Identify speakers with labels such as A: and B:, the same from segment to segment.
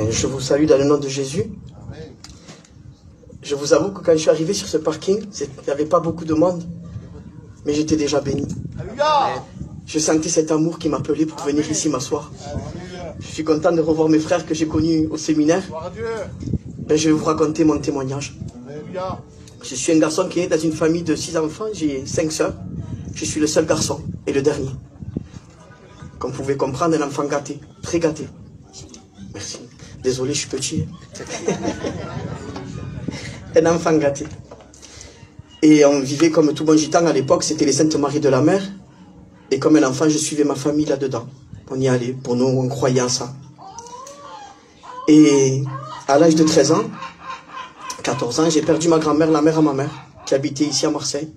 A: Je vous salue dans le nom de Jésus. Je vous avoue que quand je suis arrivé sur ce parking, il n'y avait pas beaucoup de monde, mais j'étais déjà béni. Je sentais cet amour qui m'appelait pour venir ici m'asseoir. Je suis content de revoir mes frères que j'ai connus au séminaire. Je vais vous raconter mon témoignage. Je suis un garçon qui est dans une famille de 6 enfants, j'ai 5 sœurs. Je suis le seul garçon et le dernier. Comme vous pouvez comprendre, un enfant gâté, très gâté. Merci. Désolé, je suis petit. Un enfant gâté. Et on vivait comme tout bon gitan à l'époque, c'était les Saintes Maries de la Mer. Et comme un enfant, je suivais ma famille là-dedans. On y allait, pour nous, on croyait en ça. Et à l'âge de 13 ans, 14 ans, j'ai perdu ma grand-mère, la mère à ma mère, qui habitait ici à Marseille.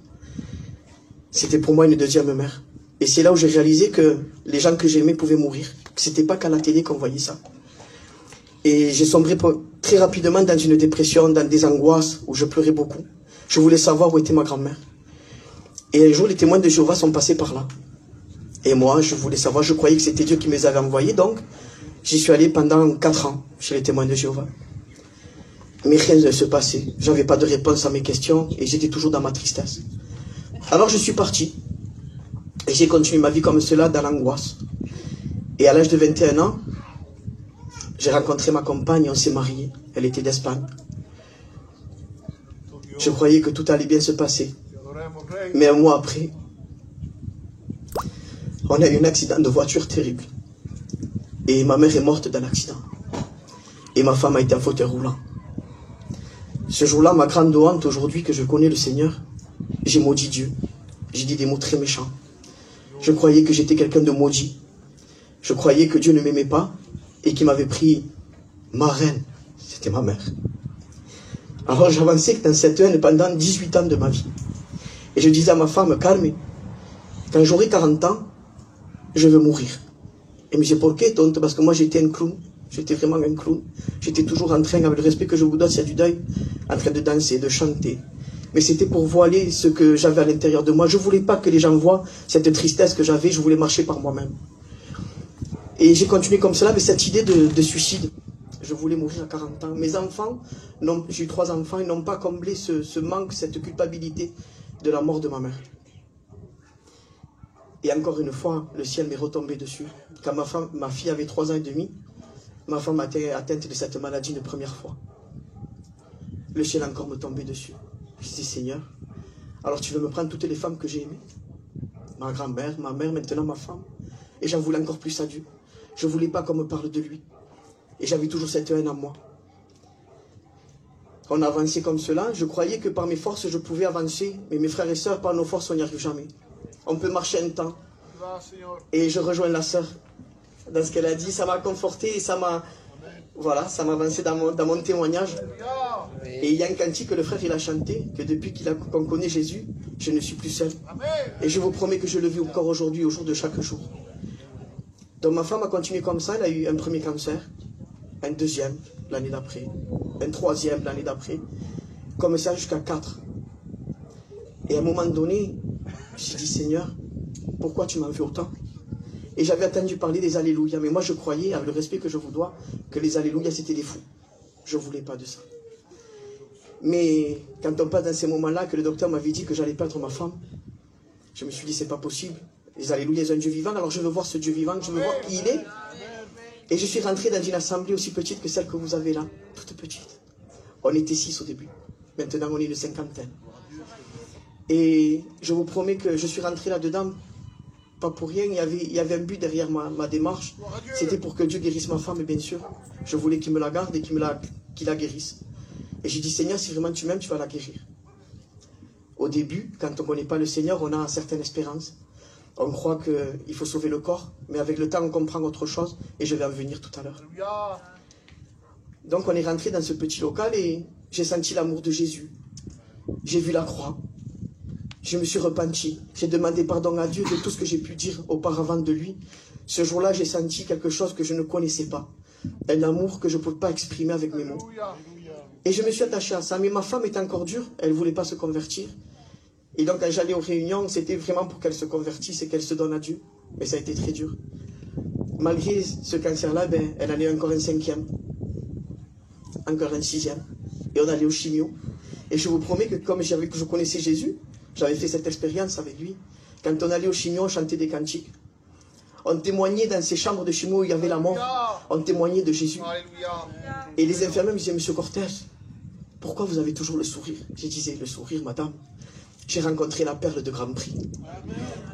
A: C'était pour moi une deuxième mère. Et c'est là où j'ai réalisé que les gens que j'aimais pouvaient mourir. C'était pas qu'à la télé qu'on voyait ça. Et j'ai sombré très rapidement dans une dépression, dans des angoisses, où je pleurais beaucoup. Je voulais savoir où était ma grand-mère. Et un jour, les témoins de Jéhovah sont passés par là. Et moi, je voulais savoir, je croyais que c'était Dieu qui me les avait envoyés, donc j'y suis allé pendant 4 ans chez les témoins de Jéhovah. Mais rien ne se passait. J'avais pas de réponse à mes questions et j'étais toujours dans ma tristesse. Alors je suis parti. Et j'ai continué ma vie comme cela dans l'angoisse. Et à l'âge de 21 ans, j'ai rencontré ma compagne et on s'est mariés. Elle était d'Espagne. Je croyais que tout allait bien se passer. Mais un mois après, on a eu un accident de voiture terrible. Et ma mère est morte dans l'accident. Et ma femme a été en fauteuil roulant. Ce jour-là, ma grande honte, aujourd'hui que je connais le Seigneur, j'ai maudit Dieu. J'ai dit des mots très méchants. Je croyais que j'étais quelqu'un de maudit. Je croyais que Dieu ne m'aimait pas et qu'il m'avait pris ma reine. C'était ma mère. Alors j'avançais dans cette haine pendant 18 ans de ma vie. Et je disais à ma femme, calme, quand j'aurai 40 ans, je veux mourir. Et me disait, pourquoi tonte? Parce que moi j'étais un clown. J'étais vraiment un clown. J'étais toujours en train, avec le respect que je vous donne, s'il y a du deuil, en train de danser, de chanter. Mais c'était pour voiler ce que j'avais à l'intérieur de moi. Je ne voulais pas que les gens voient cette tristesse que j'avais. Je voulais marcher par moi-même. Et j'ai continué comme cela avec cette idée de suicide. Je voulais mourir à 40 ans. Mes enfants, j'ai eu 3 enfants, ils n'ont pas comblé ce manque, cette culpabilité de la mort de ma mère. Et encore une fois, le ciel m'est retombé dessus. Quand ma fille avait 3 ans et demi, ma femme a été atteinte de cette maladie une première fois. Le ciel encore me tombait dessus. Je disais, Seigneur, alors tu veux me prendre toutes les femmes que j'ai aimées? Ma grand-mère, ma mère, maintenant ma femme. Et j'en voulais encore plus à Dieu. Je ne voulais pas qu'on me parle de lui. Et j'avais toujours cette haine en moi. On a avancé comme cela. Je croyais que par mes forces, je pouvais avancer. Mais mes frères et sœurs, par nos forces, on n'y arrive jamais. On peut marcher un temps. Et je rejoins la sœur dans ce qu'elle a dit. Ça m'a conforté et ça m'a... Voilà, ça m'a avancé dans mon témoignage. Et il y a un cantique que le frère il a chanté, que depuis qu'on connaît Jésus, je ne suis plus seul. Et je vous promets que je le vis encore aujourd'hui, au jour de chaque jour. Donc ma femme a continué comme ça, elle a eu un premier cancer, un deuxième l'année d'après, un troisième l'année d'après, comme ça jusqu'à 4. Et à un moment donné, j'ai dit, Seigneur, pourquoi tu m'en veux autant? Et j'avais entendu parler des Alléluia, mais moi je croyais, avec le respect que je vous dois, que les Alléluia c'était des fous. Je ne voulais pas de ça. Mais quand on passe dans ces moments-là, que le docteur m'avait dit que j'allais perdre ma femme, je me suis dit, c'est pas possible. Les Alléluia, c'est un Dieu vivant, alors je veux voir ce Dieu vivant, je veux voir qui il est. Et je suis rentré dans une assemblée aussi petite que celle que vous avez là, toute petite. On était 6 au début, maintenant on est une cinquantaine. Et je vous promets que je suis rentré là-dedans, pas pour rien, il y avait un but derrière ma démarche. C'était pour que Dieu guérisse ma femme, et bien sûr, je voulais qu'il me la garde et qu'il la guérisse. Et j'ai dit, Seigneur, si vraiment tu m'aimes, tu vas la guérir. Au début, quand on ne connaît pas le Seigneur, on a certaines espérances. On croit qu'il faut sauver le corps, mais avec le temps, on comprend autre chose, et je vais en venir tout à l'heure. Donc, on est rentré dans ce petit local, et j'ai senti l'amour de Jésus. J'ai vu la croix. Je me suis repenti. J'ai demandé pardon à Dieu de tout ce que j'ai pu dire auparavant de lui. Ce jour-là, j'ai senti quelque chose que je ne connaissais pas. Un amour que je ne peux pas exprimer avec mes mots. Et je me suis attaché à ça. Mais ma femme était encore dure. Elle ne voulait pas se convertir. Et donc, quand j'allais aux réunions, c'était vraiment pour qu'elle se convertisse et qu'elle se donne à Dieu. Mais ça a été très dur. Malgré ce cancer-là, elle en a eu encore un 5e. encore un 6e. Et on allait au chimio. Et je vous promets que comme je connaissais Jésus, j'avais fait cette expérience avec lui. Quand on allait au chimio, on chantait des cantiques. On témoignait dans ces chambres de chimio où il y avait la mort. On témoignait de Jésus. Et les infirmiers me disaient, Monsieur Cortez, pourquoi vous avez toujours le sourire? Je disais, le sourire, madame. J'ai rencontré la perle de Grand Prix.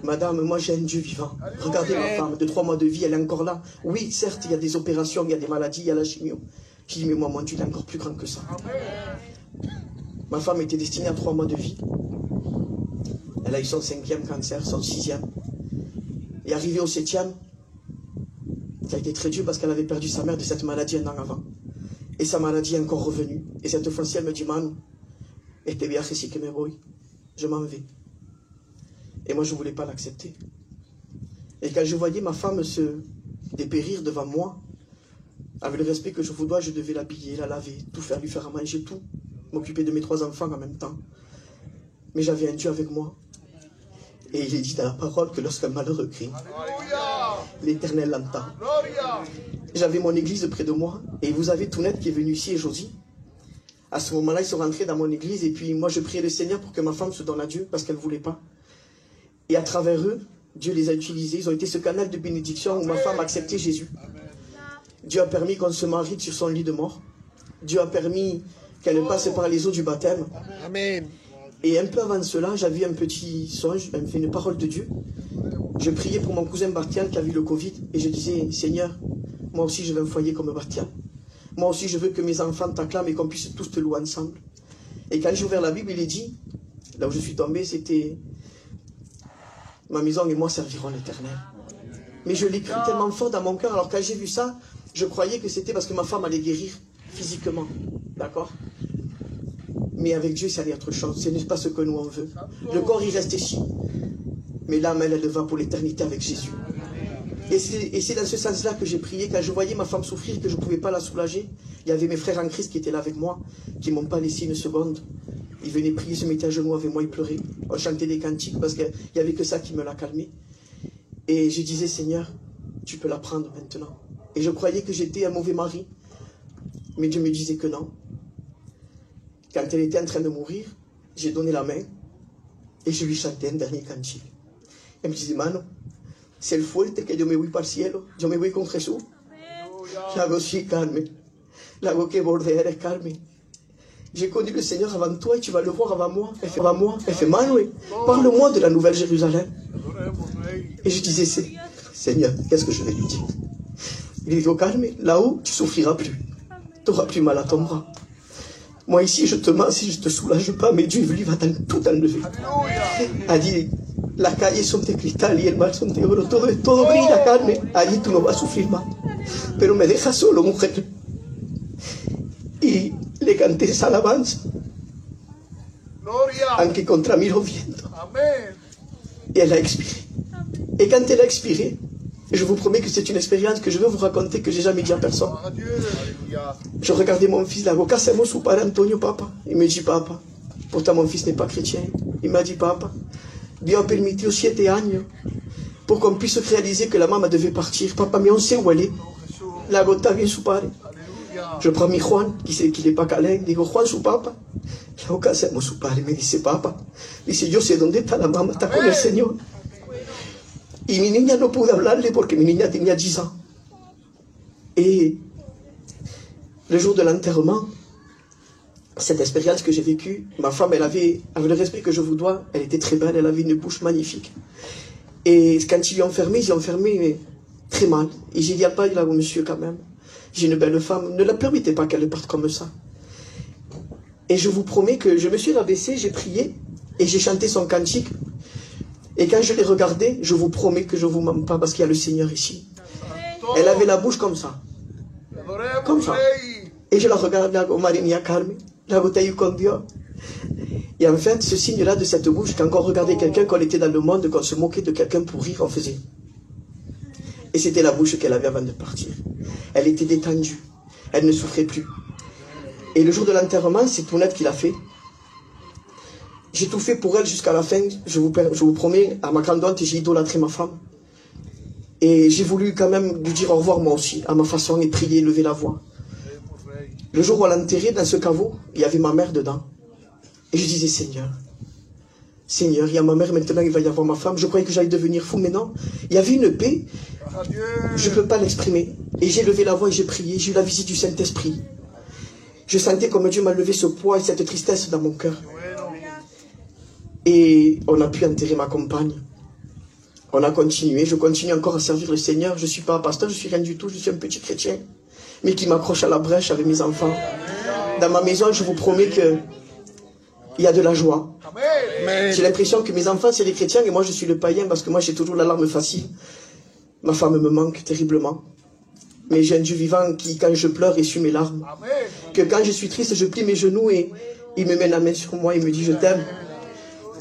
A: Madame, moi j'ai un Dieu vivant. Regardez ma femme, de 3 mois de vie, elle est encore là. Oui, certes, il y a des opérations, il y a des maladies, il y a la chimio. J'ai dit, mais moi, mon Dieu, il est encore plus grand que ça. Ma femme était destinée à 3 mois de vie. Elle a eu son 5e cancer, son 6e. Et arrivée au 7e, ça a été très dur parce qu'elle avait perdu sa mère de cette maladie un an avant. Et sa maladie est encore revenue. Et cette fois-ci, elle me dit, Manu, este viaje sí que me voy. Je m'en vais. Et moi, je ne voulais pas l'accepter. Et quand je voyais ma femme se dépérir devant moi, avec le respect que je vous dois, je devais l'habiller, la laver, tout faire, lui faire à manger, tout. M'occuper de mes 3 enfants en même temps. Mais j'avais un Dieu avec moi. Et il est dit dans la parole que lorsqu'un malheureux crie, l'Éternel l'entend. J'avais mon église près de moi. Et vous avez Tounette qui est venu ici et Josie. À ce moment-là, ils sont rentrés dans mon église. Et puis moi, je priais le Seigneur pour que ma femme se donne à Dieu parce qu'elle ne voulait pas. Et à travers eux, Dieu les a utilisés. Ils ont été ce canal de bénédiction où ma femme a accepté Jésus. Dieu a permis qu'on se marie sur son lit de mort. Dieu a permis qu'elle passe par les eaux du baptême.
B: Amen.
A: Et un peu avant cela, j'avais un petit songe, une parole de Dieu. Je priais pour mon cousin Bartian qui a vu le Covid. Et je disais, Seigneur, moi aussi je veux un foyer comme Bartian. Moi aussi je veux que mes enfants t'acclament et qu'on puisse tous te louer ensemble. Et quand j'ai ouvert la Bible, il est dit, là où je suis tombé, c'était, ma maison et moi servirons l'Éternel. Mais je l'ai cru tellement fort dans mon cœur. Alors quand j'ai vu ça, je croyais que c'était parce que ma femme allait guérir physiquement. D'accord? Mais avec Dieu, ça allait être autre chose. Ce n'est pas ce que nous on veut. Le corps, il reste ici. Mais l'âme, elle va pour l'éternité avec Jésus. Et c'est dans ce sens-là que j'ai prié. Quand je voyais ma femme souffrir, que je ne pouvais pas la soulager, il y avait mes frères en Christ qui étaient là avec moi, qui ne m'ont pas laissé une seconde. Ils venaient prier, se mettaient à genoux avec moi, ils pleuraient. On chantait des cantiques parce qu'il n'y avait que ça qui me l'a calmé. Et je disais, Seigneur, tu peux la prendre maintenant. Et je croyais que j'étais un mauvais mari. Mais Dieu me disait que non. Quand elle était en train de mourir, j'ai donné la main et je lui chantais un dernier cantique. Elle me disait, Mano, c'est le fuerte que yo me voy para el cielo, yo me voy con Jesús. La voix sí, Carmen. La voix que bordea eres Carmen. J'ai connu le Seigneur avant toi et tu vas le voir avant moi. Elle fait, Elle fait, Manu, parle-moi de la Nouvelle Jérusalem. Et je disais, Seigneur, qu'est-ce que je vais lui dire? Il dit, oh Carmen, là-haut, tu ne souffriras plus. Tu n'auras plus mal à ton bras. Moi ici, je te mens si je ne te soulage pas, mais Dieu, lui, va tout enlever. Elle dit, las calles son de cristal y el mar son de oro, todo brilla, Carmen. Allí tú no vas a sufrir más. Pero me dejas solo, mujer. Y le canté esa alabanza. Aunque contra mí los vientos. Et elle a expiré. Et quand elle a expiré, je vous promets que c'est une expérience que je veux vous raconter, que j'ai jamais dit à personne. Je regardais mon fils là, casemos su padre Antonio, papa. Il me dit, papa, pourtant mon fils n'est pas chrétien. Il m'a dit, papa, Dieu a permis 7 años pour qu'on puisse réaliser que la maman devait partir. Papa, mais on sait où elle est. La gota bien su padre. Je prends mi Juan, qui sait qu'il n'est pas câlin. Digo, Juan, su papa. Luego casemos su padre. Me dice, papa. Dice, yo sé dónde está la mamá, está con el Señor. Y mi niña no pude hablarle porque mi niña tenía 10 ans. Et le jour de l'enterrement, cette expérience que j'ai vécue, ma femme, elle avait, avec le respect que je vous dois, elle était très belle, elle avait une bouche magnifique. Et quand ils l'ont fermée, mais très mal. Et j'ai dit à pas, il a au monsieur quand même. J'ai une belle femme, ne la permettez pas qu'elle parte comme ça. Et je vous promets que je me suis rabaissé, j'ai prié, et j'ai chanté son cantique. Et quand je l'ai regardée, je vous promets que je ne vous mens pas parce qu'il y a le Seigneur ici. Elle avait la bouche comme ça. Comme ça. Et je la regarde là, au Maria Carmen, la bouteille con Dieu. Et en fait, ce signe-là de cette bouche, quand on regardait quelqu'un, qu'on était dans le monde, qu'on se moquait de quelqu'un pour rire, on faisait. Et c'était la bouche qu'elle avait avant de partir. Elle était détendue. Elle ne souffrait plus. Et le jour de l'enterrement, c'est Tounette qui l'a fait. J'ai tout fait pour elle jusqu'à la fin. Je vous promets, à ma grande honte, j'ai idolâtré ma femme. Et j'ai voulu quand même lui dire au revoir moi aussi, à ma façon, et prier, lever la voix. Le jour où elle l'enterrait dans ce caveau, il y avait ma mère dedans. Et je disais, Seigneur, il y a ma mère, maintenant il va y avoir ma femme. Je croyais que j'allais devenir fou, mais non. Il y avait une paix, je ne peux pas l'exprimer. Et j'ai levé la voix et j'ai prié, j'ai eu la visite du Saint-Esprit. Je sentais comme Dieu m'a levé ce poids et cette tristesse dans mon cœur. Et on a pu enterrer ma compagne. On a continué, je continue encore à servir le Seigneur. Je ne suis pas un pasteur, je ne suis rien du tout, je suis un petit chrétien. Mais qui m'accroche à la brèche avec mes enfants. Dans ma maison, je vous promets que il y a de la joie. J'ai l'impression que mes enfants, c'est les chrétiens et moi, je suis le païen parce que moi, j'ai toujours la larme facile. Ma femme me manque terriblement. Mais j'ai un Dieu vivant qui, quand je pleure, essuie mes larmes. Que quand je suis triste, je plie mes genoux et il me met la main sur moi et me dit, je t'aime.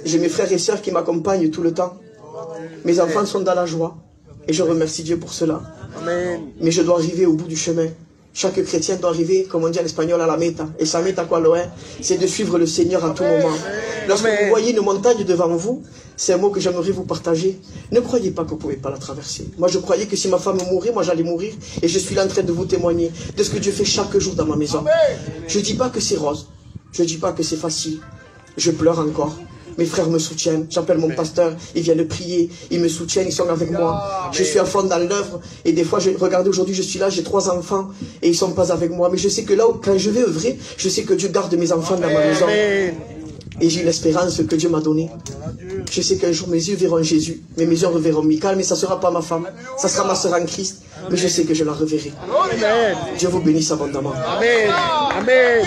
A: J'ai mes frères et sœurs qui m'accompagnent tout le temps. Mes enfants sont dans la joie. Et je remercie Dieu pour cela. Mais je dois arriver au bout du chemin. Chaque chrétien doit arriver, comme on dit en espagnol, à la meta. Et sa meta, quoi, c'est de suivre le Seigneur à tout moment. Lorsque vous voyez une montagne devant vous, c'est un mot que j'aimerais vous partager. Ne croyez pas que vous ne pouvez pas la traverser. Moi, je croyais que si ma femme mourait, moi, j'allais mourir. Et je suis là en train de vous témoigner de ce que Dieu fait chaque jour dans ma maison. Je ne dis pas que c'est rose. Je ne dis pas que c'est facile. Je pleure encore. Mes frères me soutiennent. J'appelle mon pasteur. Ils viennent prier. Ils me soutiennent. Ils sont avec moi. Je suis à fond dans l'œuvre. Et des fois, regardez, aujourd'hui, je suis là. J'ai 3 enfants. Et ils ne sont pas avec moi. Mais je sais que là, quand je vais œuvrer, je sais que Dieu garde mes enfants dans ma maison. Et j'ai l'espérance que Dieu m'a donnée. Je sais qu'un jour, mes yeux verront Jésus. Mais mes yeux reverront Michael. Mais ça ne sera pas ma femme. Ça sera ma sœur en Christ. Mais je sais que je la reverrai. Dieu vous bénisse abondamment.
B: Amen. Amen.